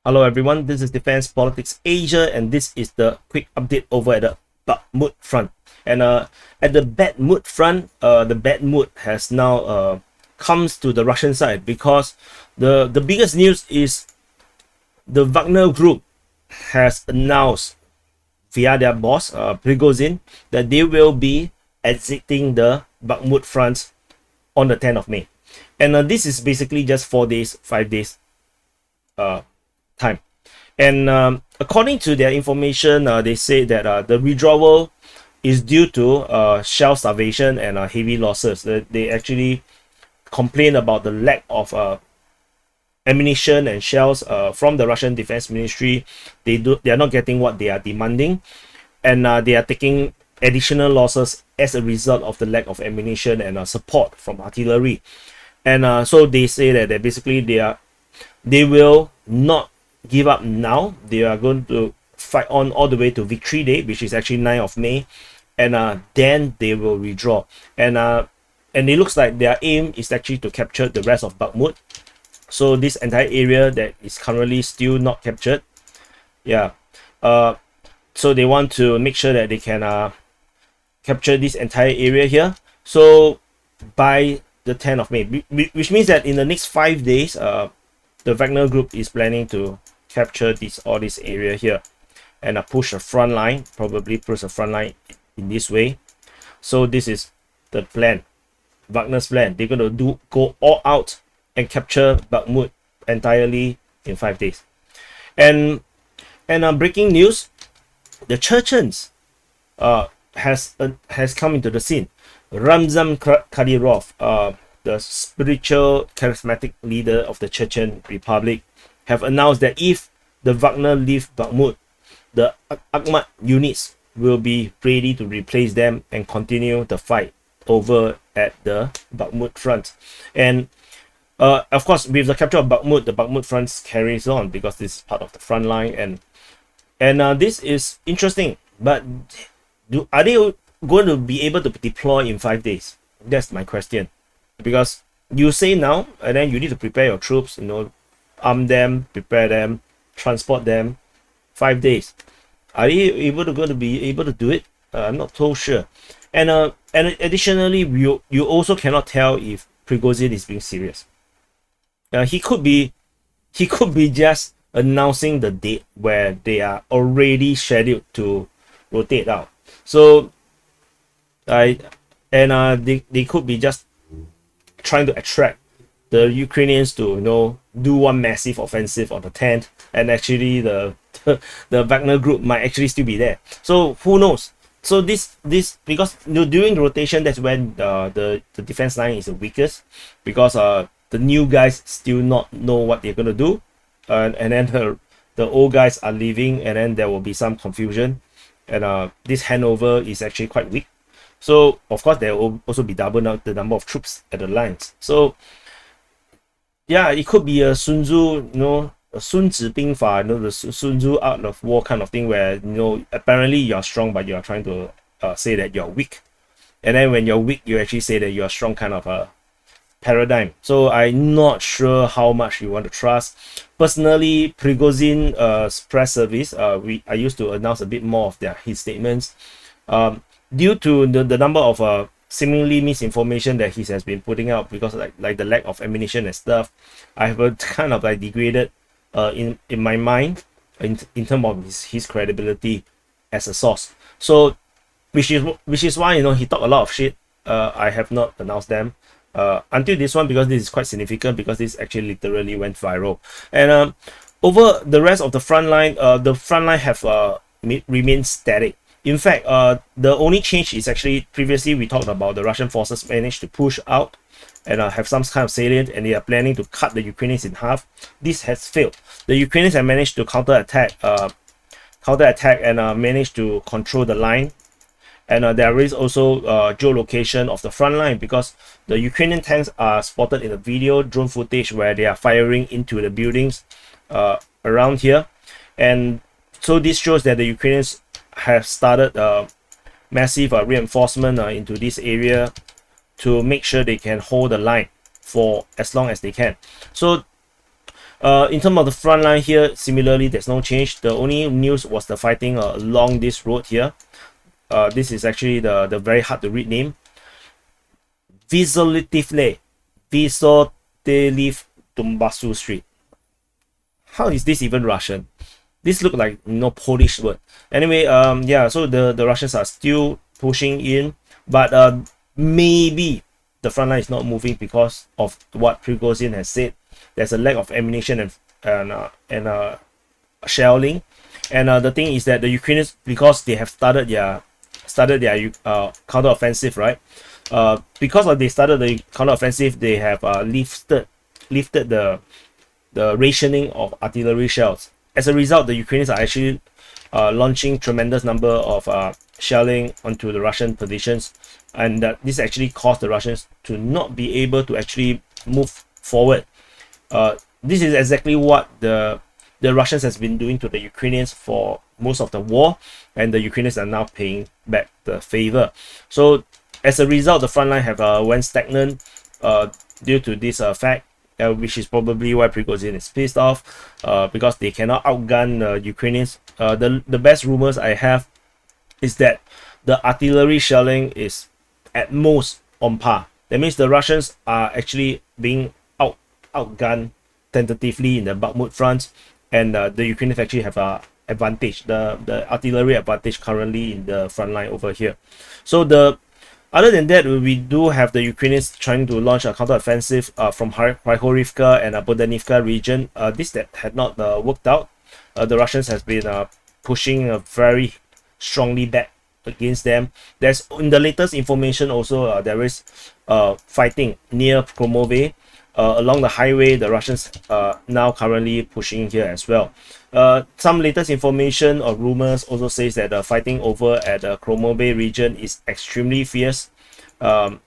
Hello everyone, this is Defense Politics Asia, and this is the quick update over at the Bakhmut Front. And at the Bakhmut Front, the Bakhmut has now comes to the Russian side because the biggest news is the Wagner Group has announced via their boss Prigozhin that they will be exiting the Bakhmut Front on the 10th of May. And this is basically just 4 days, 5 days time. And according to their information, they say that the withdrawal is due to shell starvation and heavy losses. They actually complain about the lack of ammunition and shells from the Russian Defense Ministry. They are not getting what they are demanding, and they are taking additional losses as a result of the lack of ammunition and support from artillery. And so they say that basically they will not give up now. They are going to fight on all the way to Victory Day, which is actually 9th of May, and then they will withdraw. And it looks like their aim is actually to capture the rest of Bakhmut. So this entire area that is currently still not captured, so they want to make sure that they can capture this entire area here. So by the 10th of May, which means that in the next 5 days, the Wagner Group is planning to capture all this area here and push a front line, probably push a front line in this way. So this is the plan, Wagner's plan. They're going to go all out and capture Bakhmut entirely in 5 days. And breaking news, the Chechens has come into the scene. Ramzam Kadyrov, the spiritual charismatic leader of the Chechen Republic, have announced that if the Wagner leave Bakhmut, the Akmat units will be ready to replace them and continue the fight over at the Bakhmut Front. And of course, with the capture of Bakhmut, the Bakhmut Front carries on because this is part of the front line. And this is interesting, but are they going to be able to deploy in 5 days? That's my question. Because you say now, and then you need to prepare your troops, arm them, prepare them, transport them. 5 days. Are they going to be able to do it? I'm not so sure. And additionally, you also cannot tell if Prigozhin is being serious. He could be just announcing the date where they are already scheduled to rotate out. So they could be just trying to attract the Ukrainians to do one massive offensive on the 10th, and actually the Wagner Group might actually still be there. So who knows? So this because during the rotation, that's when the defense line is the weakest, because the new guys still not know what they're gonna do, and then the old guys are leaving, and then there will be some confusion, and this handover is actually quite weak. So of course there will also be double the number of troops at the lines. So yeah, it could be a Sun Tzu, a Sun Tzu Bing Fa, the Sun Tzu art of war kind of thing, where apparently you're strong, but you're trying to say that you're weak, and then when you're weak, you actually say that you're strong, kind of a paradigm. So I'm not sure how much you want to trust. Personally, Prigozhin's press service, I used to announce a bit more of his statements. Due to the number of seemingly misinformation that he has been putting out, because like the lack of ammunition and stuff, I have kind of degraded in my mind in terms of his credibility as a source. So which is why he talked a lot of shit. I have not announced them until this one, because this is quite significant, because this actually literally went viral. And over the rest of the front line have remained static. In fact, the only change is actually, previously we talked about the Russian forces managed to push out and have some kind of salient, and they are planning to cut the Ukrainians in half. This has failed. The Ukrainians have managed to counterattack and managed to control the line. And there is also geolocation of the front line, because the Ukrainian tanks are spotted in the video drone footage where they are firing into the buildings around here. And so this shows that the Ukrainians have started massive reinforcement into this area to make sure they can hold the line for as long as they can. So In terms of the front line here, similarly, there's no change. The only news was the fighting along this road here. This is actually the very hard to read name. Vizolitivle Tumbasu Street. How is this even Russian? This look like Polish word. Anyway, yeah, so the Russians are still pushing in, but maybe the front line is not moving because of what Prigozhin has said. There's a lack of ammunition and shelling, and the thing is that the Ukrainians, because they have started their counteroffensive, right? Because they started the counteroffensive, they have lifted the rationing of artillery shells. As a result, the Ukrainians are actually launching tremendous number of shelling onto the Russian positions, and this actually caused the Russians to not be able to actually move forward. This is exactly what the Russians has been doing to the Ukrainians for most of the war, and the Ukrainians are now paying back the favor. So as a result, the front line have went stagnant due to this fact, which is probably why Prigozhin is pissed off, because they cannot outgun the Ukrainians. The best rumors I have is that the artillery shelling is at most on par. That means the Russians are actually being outgunned tentatively in the Bakhmut front, and the Ukrainians actually have a advantage, the artillery advantage currently in the front line over here. So other than that, we do have the Ukrainians trying to launch a counteroffensive from Hryhorivka and Bohdanivka region. This that had not worked out. The Russians has been pushing very strongly back against them. There's, in the latest information also, there is fighting near Khromove. Along the highway, the Russians now currently pushing here as well. Some latest information or rumors also says that the fighting over at the Khromove region is extremely fierce, and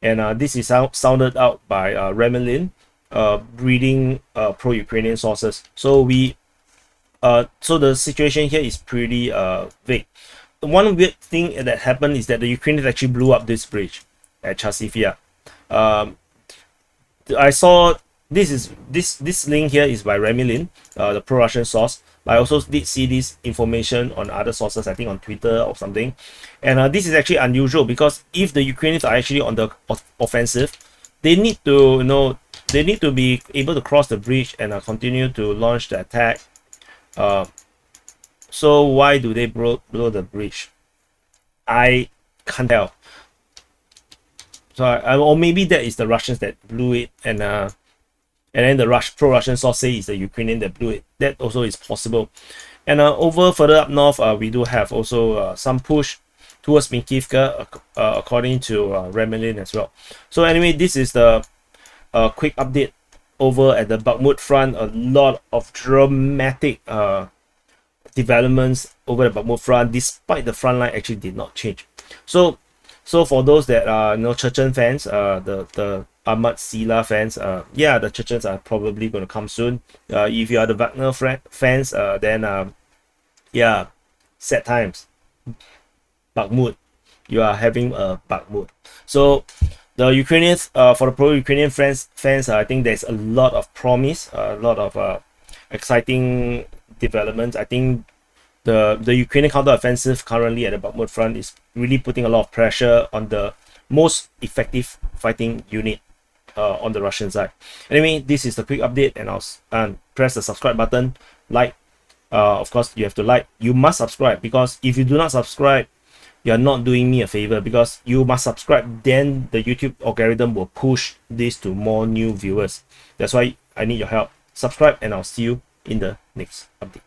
this is sounded out by Kremlin, reading pro-Ukrainian sources. So so the situation here is pretty vague. One weird thing that happened is that the Ukrainians actually blew up this bridge at Chasivia. I saw this link here is by Kremlin, the pro-Russian source. But I also did see this information on other sources, I think on Twitter or something. And this is actually unusual, because if the Ukrainians are actually on the offensive, they need to they need to be able to cross the bridge and continue to launch the attack. So why do they blow the bridge? I can't tell. So or maybe that is the Russians that blew it, and then the pro-Russian source say it's the Ukrainian that blew it. That also is possible. And over further up north, we do have also some push towards Minkivka, according to Kremlin as well. So anyway, this is the quick update over at the Bakhmut front. A lot of dramatic developments over the Bakhmut front, despite the front line actually did not change. So for those that are Chechen fans, the Ahmad Sila fans, yeah, the Chechens are probably going to come soon. If you are the Wagner fans, then yeah, sad times. Bakhmut, you are having a Bakhmut. So the Ukrainians, for the pro-Ukrainian fans, I think there's a lot of promise, a lot of exciting developments. I think the Ukrainian counteroffensive currently at the Bakhmut front is really putting a lot of pressure on the most effective fighting unit on the Russian side. Anyway, this is the quick update, and I'll press the subscribe button. Like, of course, you have to like. You must subscribe, because if you do not subscribe, you are not doing me a favor, because you must subscribe. Then the YouTube algorithm will push this to more new viewers. That's why I need your help. Subscribe, and I'll see you in the next update.